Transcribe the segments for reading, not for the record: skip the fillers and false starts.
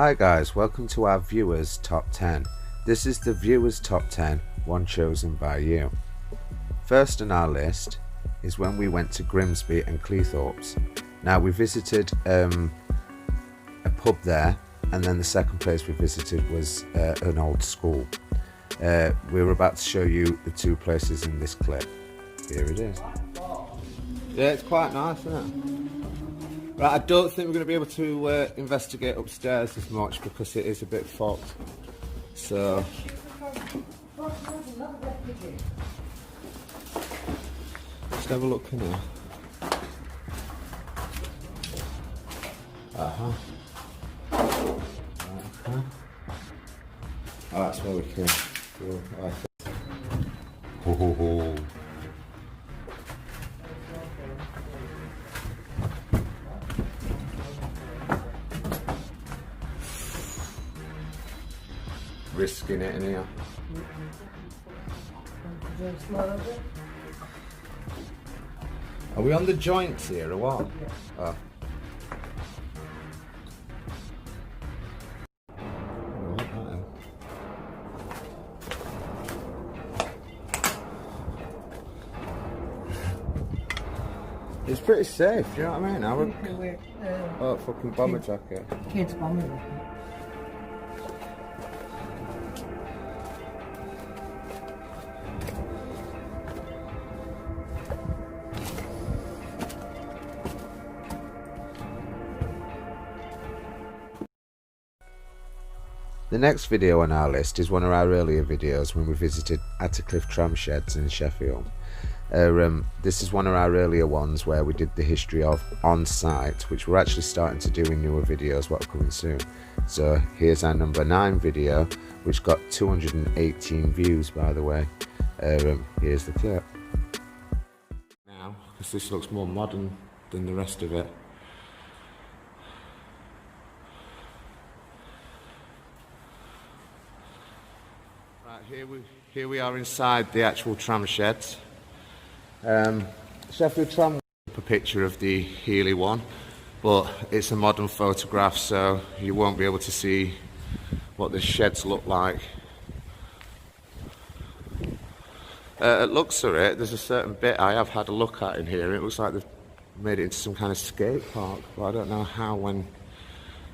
Hi guys, welcome to our viewers top 10. This is the viewers top 10, one chosen by you. First on our list is when we went to Grimsby and Cleethorpes. Now we visited a pub there, and then the second place we visited was an old school. We were about to show you the two places in this clip. Here it is. Yeah, it's quite nice, isn't it? Right, I don't think we're going to be able to investigate upstairs as much because it is a bit fogged. So let's have a look in here. Right, okay. Oh, that's where we came. Oh. Risking it in here. Are we on the joints here or what? Oh. It's pretty safe, do you know what I mean? Oh, fucking bomber jacket. Kids bomber jacket. The next video on our list is one of our earlier videos when we visited Attercliffe tram sheds in Sheffield. This is one of our earlier ones where we did the history of on site, which we're actually starting to do in newer videos what are coming soon. So here's our number 9 video, which got 218 views, by the way. Here's the clip. Now, because this looks more modern than the rest of it. Here we are inside the actual tram sheds. Sheffield Tram, a picture of the Healy one, but it's a modern photograph, so you won't be able to see what the sheds look like. It looks at it, there's a certain bit I have had a look at in here. It looks like they've made it into some kind of skate park, but I don't know how when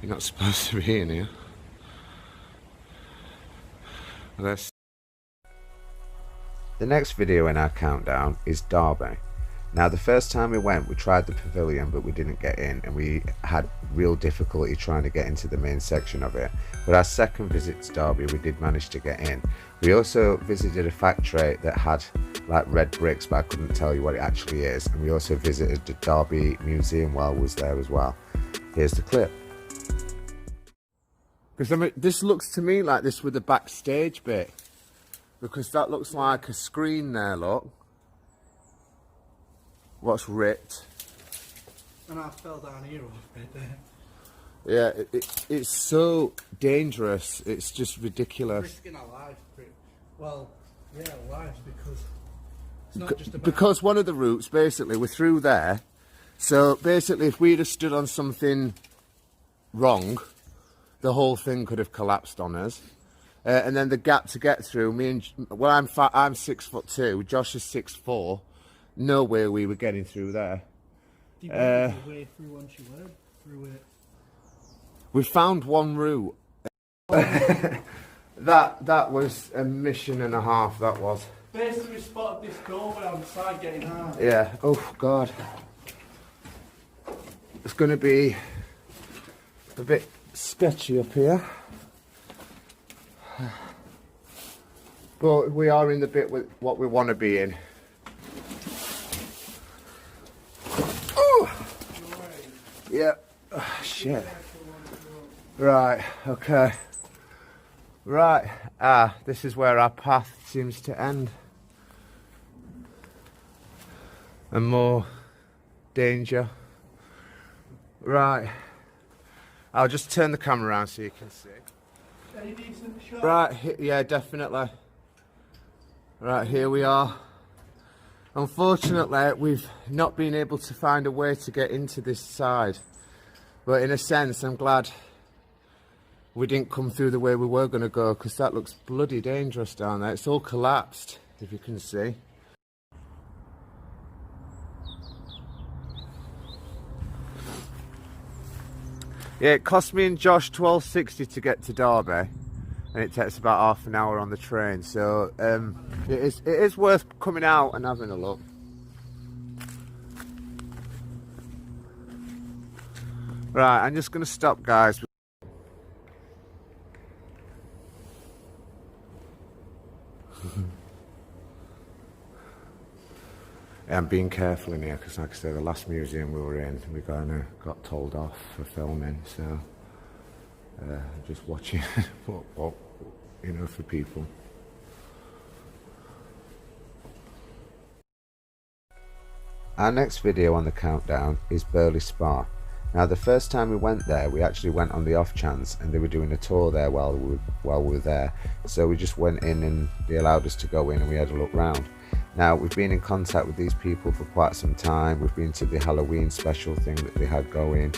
you're not supposed to be in here. The next video in our countdown is Derby. Now the first time we went, we tried the pavilion but we didn't get in, and we had real difficulty trying to get into the main section of it. But our second visit to Derby, we did manage to get in. We also visited a factory that had like red bricks, but I couldn't tell you what it actually is. And we also visited the Derby Museum while we was there as well. Here's the clip. Because I mean, this looks to me like this with the backstage bit. Because that looks like a screen there, look. What's ripped. And I fell down here a bit there. Yeah, it's so dangerous. It's just ridiculous. Risking our lives. Well, yeah, lives, because it's not just about... Because one of the routes, basically, we're through there. So, basically, if we'd have stood on something wrong, the whole thing could have collapsed on us. And then the gap to get through, I'm 6'2", Josh is 6'4". No way we were getting through there. Do you know the way through once you were through it? We found one route. that was a mission and a half, that was. Basically we spotted this doorway on the side getting hard. Yeah, oh god. It's going to be a bit sketchy up here. But we are in the bit with what we want to be in. Oh! Yeah. Oh, shit. Right, okay. Right. This is where our path seems to end. And more danger. Right. I'll just turn the camera around so you can see. Any decent shot? Right, yeah, definitely. Right, here we are. Unfortunately, we've not been able to find a way to get into this side. But in a sense, I'm glad we didn't come through the way we were going to go, because that looks bloody dangerous down there. It's all collapsed, if you can see. Yeah, it cost me and Josh £12.60 to get to Derby, and it takes about half an hour on the train, so it is worth coming out and having a look. Right, I'm just going to stop, guys. Yeah, I'm being careful in here because, like I said, the last museum we were in, we got told off for filming, so just watching what you know, for people. Our next video on the countdown is Barrow Spa. Now, the first time we went there, we actually went on the off chance, and they were doing a tour there while we were there, so we just went in and they allowed us to go in and we had a look round. Now, we've been in contact with these people for quite some time. We've been to the Halloween special thing that they had going.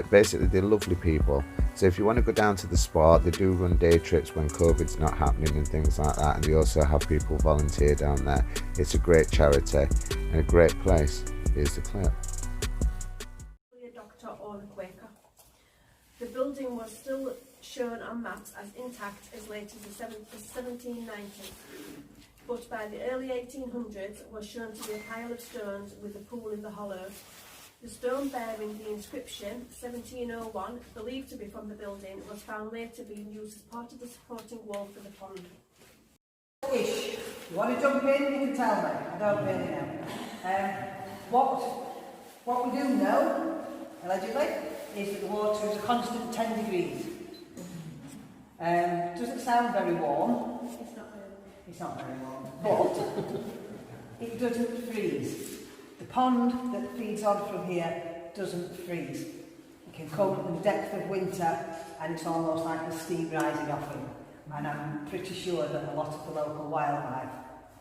Basically, they're lovely people. So if you want to go down to the spa, they do run day trips when COVID's not happening and things like that. And they also have people volunteer down there. It's a great charity and a great place. Here's the clip. A doctor or a Quaker. The building was still shown on maps as intact as late as the 1790s. But by the early 1800s was shown to be a pile of stones with a pool in the hollow. The stone bearing the inscription 1701, believed to be from the building, was found later being used as part of the supporting wall for the pond. Ish. You want to jump in, you can tell me. I don't really know. What we do know, allegedly, is that the water is a constant 10 degrees. Doesn't sound very warm. It's not very warm, but it doesn't freeze. The pond that feeds on from here doesn't freeze. It can come in the depth of winter and it's almost like the steam rising off it. And I'm pretty sure that a lot of the local wildlife,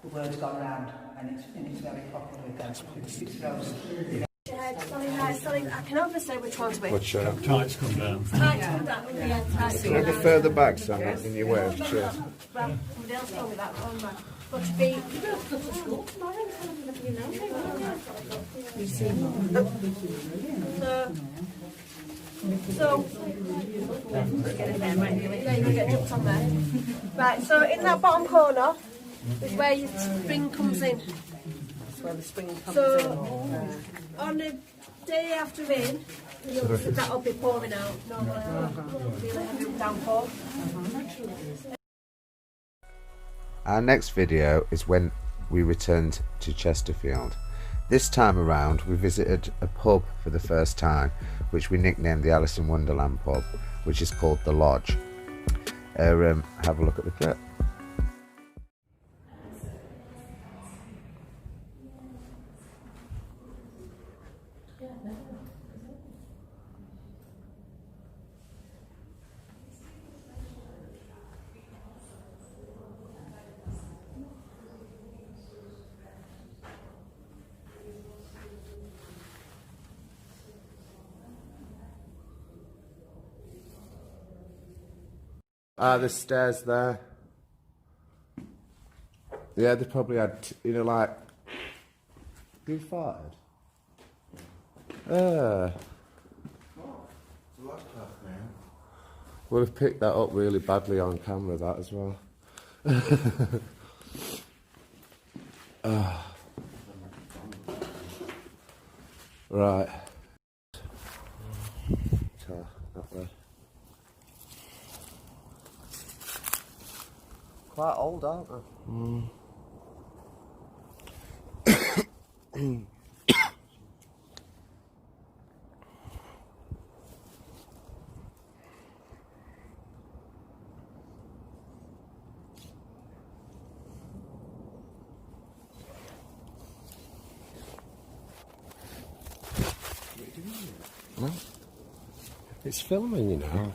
the word's gone around and it's very popular with them because it's frozen. Sorry, I can obviously say which one's which. What's that? Tights come down. Tights come down, yeah, tights Can I go further back so I'm not in your way? Cheers. Well, somebody else told me that one, man. But to be... So, get it there, right? Yeah, you can get jumped on there. Right, so in that bottom corner is where your spring comes in. That's where the spring comes in. On a day after rain, that'll be pouring out. Really heavy downpour. Our next video is when we returned to Chesterfield. This time around we visited a pub for the first time, which we nicknamed the Alice in Wonderland pub, which is called The Lodge. Have a look at the clip. The stairs there. Yeah, they probably had, you know, like... Who farted? We'll have picked that up really badly on camera, that as well. Right. So, that way. Quite old, aren't they? It's filming, you know.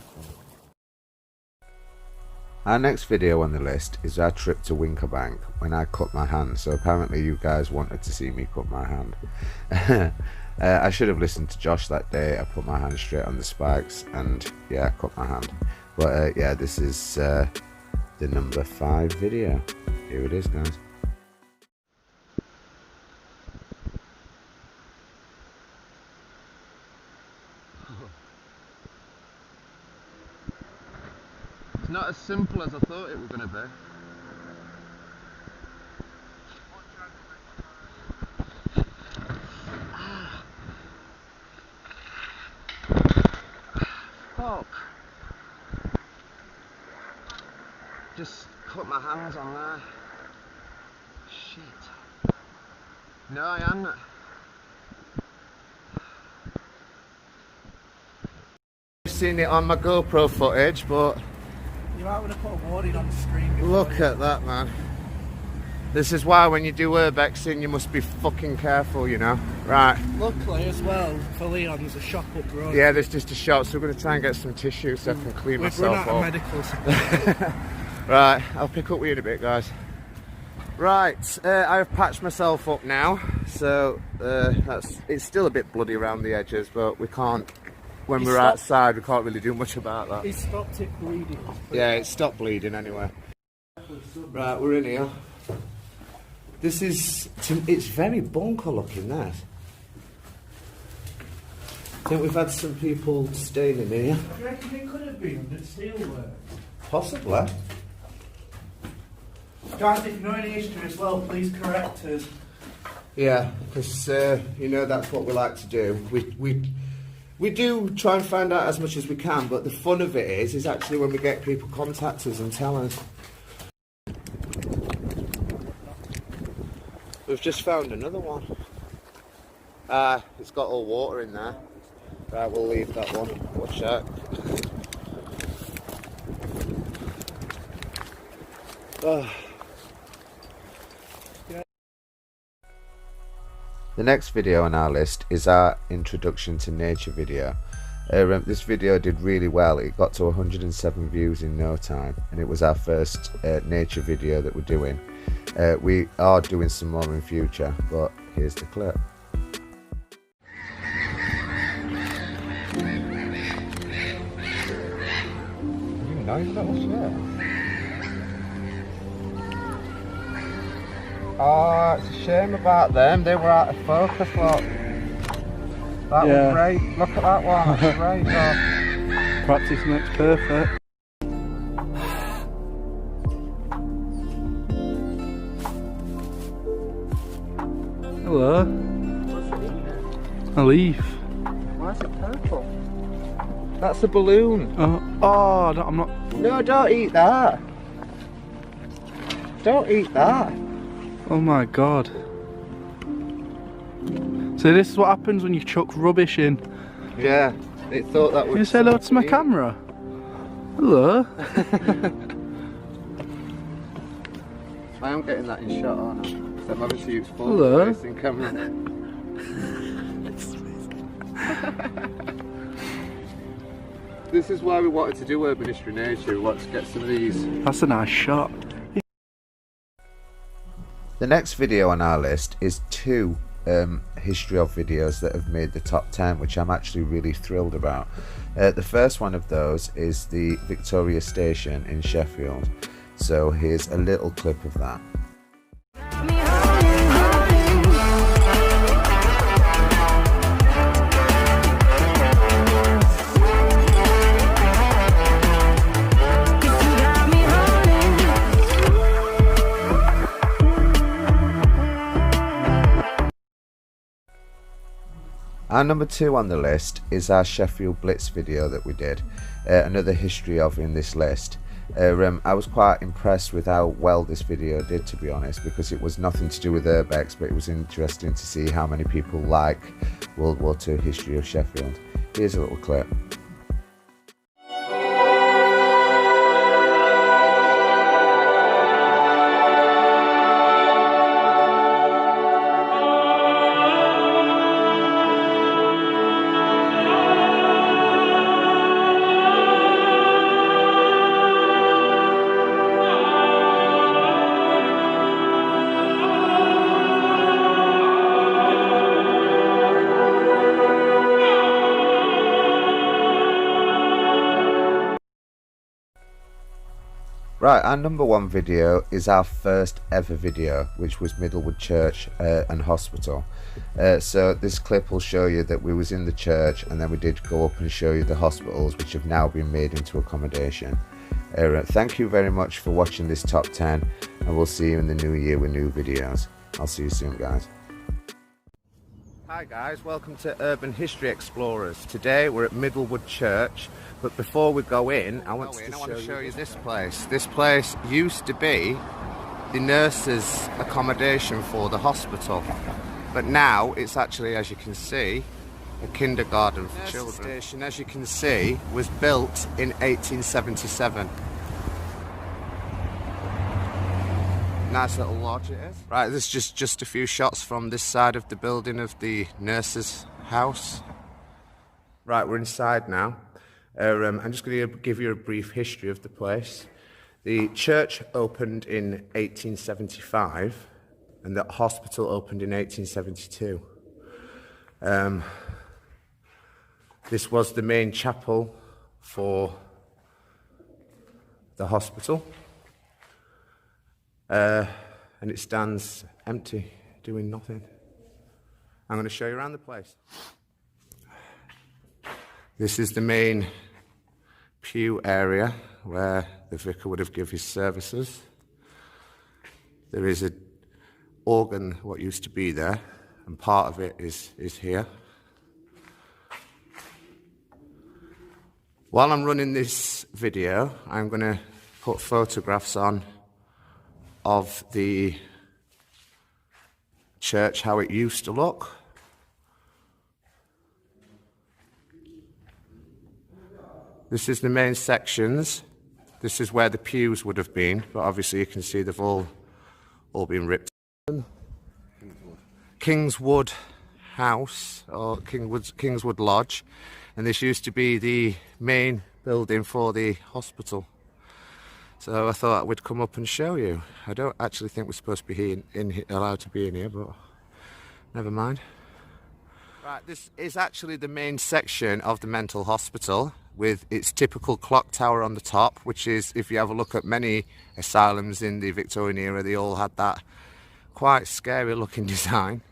Our next video on the list is our trip to Winka Bank when I cut my hand. So apparently you guys wanted to see me cut my hand. I should have listened to Josh that day. I put my hand straight on the spikes and yeah, I cut my hand. But yeah, this is the number 5 video. Here it is, guys. It's not as simple as I thought it was going to be. Fuck. Just cut my hands on there. Shit. No, I am not. I've seen it on my GoPro footage, but You might want to put a warning on the screen. look at that, man. This is why when you do urbexing you must be fucking careful, you know. Right. Luckily as well, for Leon, there's a shop up the road. Yeah, there's just a shop, so we're going to try and get some tissue so I can clean We've run myself out of up. medical supplies. Right, I'll pick up with you in a bit, guys. Right, I've patched myself up now, so it's still a bit bloody around the edges, but we can't, when we're outside, we can't really do much about that. He stopped it bleeding. Yeah, it stopped bleeding anyway. Right, we're in here. This is, it's very bunker looking, that. I think we've had some people staying in here. Do you reckon it could have been under steelwork? Possibly. Guys, if you know any history as well, please correct us. Yeah, because you know that's what we like to do. We do try and find out as much as we can, but the fun of it is actually when we get people contact us and tell us. We've just found another one. It's got all water in there. Right, we'll leave that one. Watch out. The next video on our list is our introduction to nature video. This video did really well. It got to 107 views in no time, and it was our first nature video that we're doing. We are doing some more in future, but here's the clip. Oh, it's a shame about them. They were out of focus, look. That was great. Look at that one. That's great. Oh. Practice makes perfect. Hello. A leaf. Why is it purple? That's a balloon. Oh, no, I'm not. No, don't eat that. Don't eat that. Oh my god. So this is what happens when you chuck rubbish in. Yeah, they thought that would. Can you say hello to my camera? Hello. I am getting that in shot, aren't I? So I'm obviously it's full Hello. facing camera. This is why we wanted to do urban history nature. We wanted to get some of these. That's a nice shot. The next video on our list is 2 history of videos that have made the top 10, which I'm actually really thrilled about. The first one of those is the Victoria Station in Sheffield. So here's a little clip of that. Our number 2 on the list is our Sheffield Blitz video that we did, another history of in this list. I was quite impressed with how well this video did, to be honest, because it was nothing to do with urbex, but it was interesting to see how many people like World War II history of Sheffield. Here's a little clip. Right, our number one video is our first ever video, which was Middlewood Church and Hospital. So this clip will show you that we was in the church, and then we did go up and show you the hospitals, which have now been made into accommodation. Thank you very much for watching this top 10, and we'll see you in the new year with new videos. I'll see you soon, guys. Hi guys, welcome to Urban History Explorers. Today we're at Middlewood Church, but before we go in, I want to show you this place. This place used to be the nurses' accommodation for the hospital, but now it's actually, as you can see, a kindergarten for children. The station, as you can see, was built in 1877. Nice little lodge it is. Right, this is just a few shots from this side of the building of the nurses' house. Right, we're inside now. I'm just going to give you a brief history of the place. The church opened in 1875 and the hospital opened in 1872. This was the main chapel for the hospital. And it stands empty, doing nothing. I'm going to show you around the place. This is the main pew area where the vicar would have given his services. There is an organ, what used to be there, and part of it is here. While I'm running this video, I'm going to put photographs on of the church, how it used to look. This is the main sections. This is where the pews would have been, but obviously you can see they've all been ripped. Kingswood House, or Kingswood Lodge, and this used to be the main building for the hospital. So I thought we'd come up and show you. I don't actually think we're supposed to be allowed to be in here, but never mind. Right, this is actually the main section of the mental hospital, with its typical clock tower on the top, which is, if you have a look at many asylums in the Victorian era, they all had that quite scary looking design.